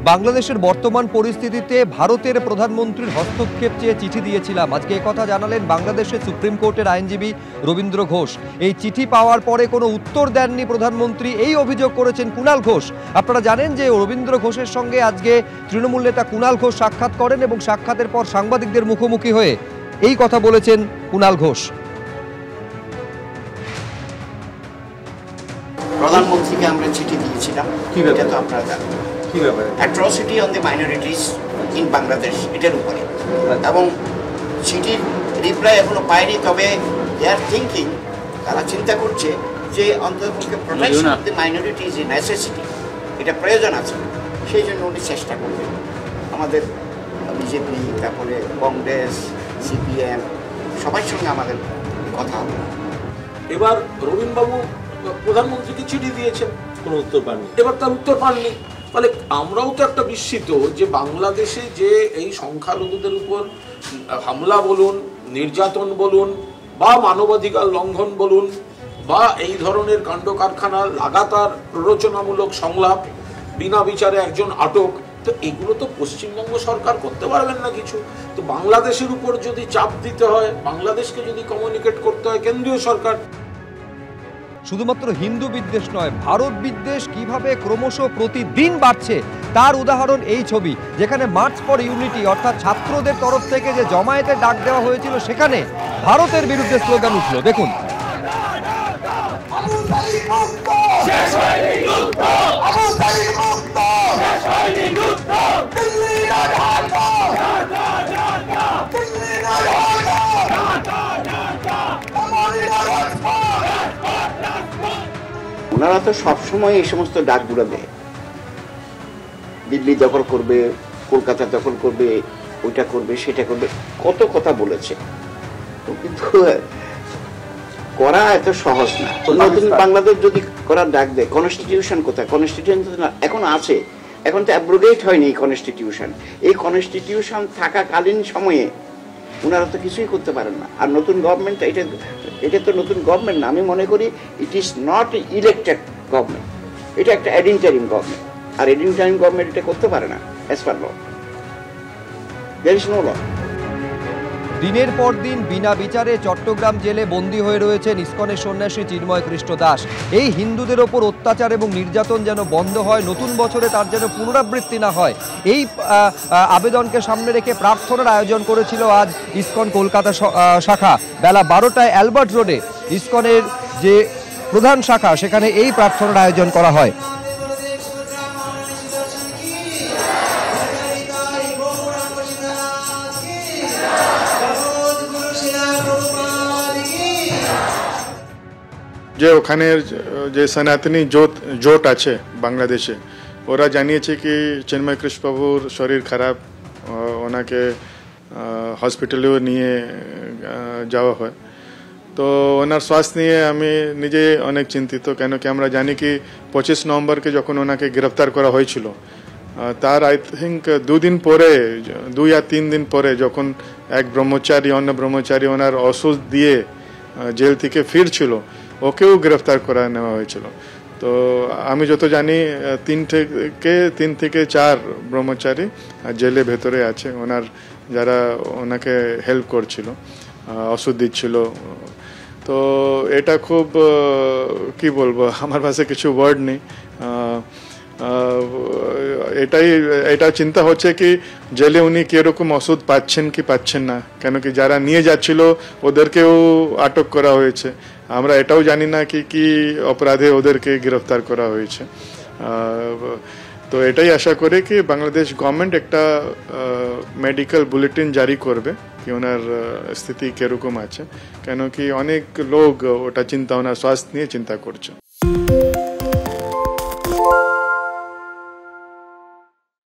বাংলাদেশের বর্তমান পরিস্থিতিতে ভারতের প্রধানমন্ত্রীর হস্তক্ষেপ চেয়ে চিঠি দিয়েছিলাম। আজকে একথা জানালেন বাংলাদেশের সুপ্রিম কোর্টের আইনজীবী রবীন্দ্র ঘোষ। এই চিঠি পাওয়ার পরে কোনো উত্তর দেননি প্রধানমন্ত্রী, এই অভিযোগ করেছেন কুণাল ঘোষ। আপনারা জানেন যে রবীন্দ্র ঘোষের সঙ্গে আজকে তৃণমূল নেতা কুণাল ঘোষ সাক্ষাৎ করেন এবং সাক্ষাতের পর সাংবাদিকদের মুখোমুখি হয়ে এই কথা বলেছেন কুণাল ঘোষ। প্রধানমন্ত্রীকে আমরা চিঠি দিয়েছিলাম, এটা তো আপনারা জানেন, atrocity on the minorities in Bangladesh, এটার উপরে। এবং চিঠির রিপ্লাই এখনো পায়নি, তবে দে আর থিঙ্কিং, তারা চিন্তা করছে যে অন্ততপক্ষে protection of the minorities is necessity, এটা প্রয়োজন আছে, সেই জন্য উনি চেষ্টা করবেন। আমাদের বিজেপি, তারপরে কংগ্রেস, সিপিএম, সবার সঙ্গে আমাদের কথা হবে। এবার রবীন্দ্রবাবু প্রধানমন্ত্রীকে চিঠি দিয়েছেন, কোনো উত্তর পাননি, এবার তার উত্তর পাননি। ফলে আমরাও তো একটা বিস্মিত যে বাংলাদেশে যে এই সংখ্যালঘুদের উপর হামলা বলুন, নির্যাতন বলুন, বা মানবাধিকার লঙ্ঘন বলুন, বা এই ধরনের কাণ্ড কারখানা, লাগাতার প্ররোচনামূলক সংলাপ, বিনা বিচারে একজন আটক, তো এগুলো তো পশ্চিমবঙ্গ সরকার করতে পারবেন না কিছু। তো বাংলাদেশের উপর যদি চাপ দিতে হয়, বাংলাদেশকে যদি কমিউনিকেট করতে হয় কেন্দ্রীয় সরকার। শুধুমাত্র হিন্দু বিদ্বেষ নয়, ভারত বিদ্বেষ কিভাবে ক্রমশ প্রতিদিন বাড়ছে তার উদাহরণ এই ছবি, যেখানে মার্চ ফর ইউনিটি অর্থাৎ ছাত্রদের তরফ থেকে যে জমায়েতের ডাক দেওয়া হয়েছিল সেখানে ভারতের বিরুদ্ধে স্লোগান উঠল। দেখুন, ওনারা তো সবসময় এই সমস্ত ডাকগুলো দেয়, দিল্লি দখল করবে, কলকাতা দখল করবে, ওইটা করবে, সেটা করবে, কত কথা বলেছে, কিন্তু করা এত সহজ না। নতুন বাংলাদেশ যদি করার ডাক দেয়, কনস্টিটিউশন কোথায়? কনস্টিটিউশন এখন আছে, এখন তো অ্যাব্রোগেট হয়নি এই কনস্টিটিউশন। এই কনস্টিটিউশন থাকাকালীন সময়ে ওনারা তো কিছুই করতে পারেন না। আর নতুন গভর্নমেন্ট, এটা তো নতুন গভর্নমেন্ট না, আমি মনে করি it is not elected government, এটা একটা ইন্টারিম গভর্নমেন্ট। আর ইন্টারিম গভর্নমেন্ট এটা করতে পারে না as per law, there is no law. দিনের পর দিন বিনা বিচারে চট্টগ্রাম জেলে বন্দী হয়ে রয়েছেন ইসকনের সন্ন্যাসী চিন্ময় কৃষ্ণ দাস। এই হিন্দুদের ওপর অত্যাচার এবং নির্যাতন যেন বন্ধ হয়, নতুন বছরে তার যেন পুনরাবৃত্তি না হয়, এই আবেদনকে সামনে রেখে প্রার্থনার আয়োজন করেছিল আজ ইসকন কলকাতা শাখা। বেলা 12টায় অ্যালবার্ট রোডে ইসকনের যে প্রধান শাখা, সেখানে এই প্রার্থনার আয়োজন করা হয়। যে ওখানের যে সনাতনী জোট আছে বাংলাদেশে, ওরা জানিয়েছে কি চিন্ময় কৃষ্ণ বাবুর শরীর খারাপ, ওনাকে হসপিটালেও নিয়ে যাওয়া হয়। তো ওনার স্বাস্থ্য নিয়ে আমি নিজে অনেক চিন্তিত, কেন কি আমরা জানি কি 25 নভেম্বরকে যখন ওনাকে গ্রেফতার করা হয়েছিল, তার আই থিঙ্ক 2 या 3 দিন পরে যখন এক ব্রহ্মচারী, অন্য ব্রহ্মচারী ওনার ওষুধ দিয়ে জেল থেকে ফিরছিল, ওকেও গ্রেফতার করে নেওয়া হয়েছিল। তো আমি যত জানি 3 থেকে 4 ব্রহ্মচারী জেলের ভেতরে আছে, ওনার যারা ওনাকে হেল্প করছিল, ওষুধ দিচ্ছিল। তো এটা খুব কি বলবো, আমার কাছে কিছু ওয়ার্ড নেই। এটা চিন্তা হচ্ছে কি জেলে উনি কিরকম ওষুধ পাচ্ছেন কি পাচ্ছেন না, কেন কি যারা নিয়ে যাচ্ছিল ওদেরকেও আটক করা হয়েছে। আমরা এটাও জানি না কি কি অপরাধে ওদেরকে গ্রেফতার করা হয়েছে। তো এটাই আশা করি কি বাংলাদেশ গভর্নমেন্ট একটা মেডিকেল বুলেটিন জারি করবে কি ওনার স্থিতি কিরকম আছে, কেন কি অনেক লোক ওটা চিন্তা, ওনার স্বাস্থ্য নিয়ে চিন্তা করছে।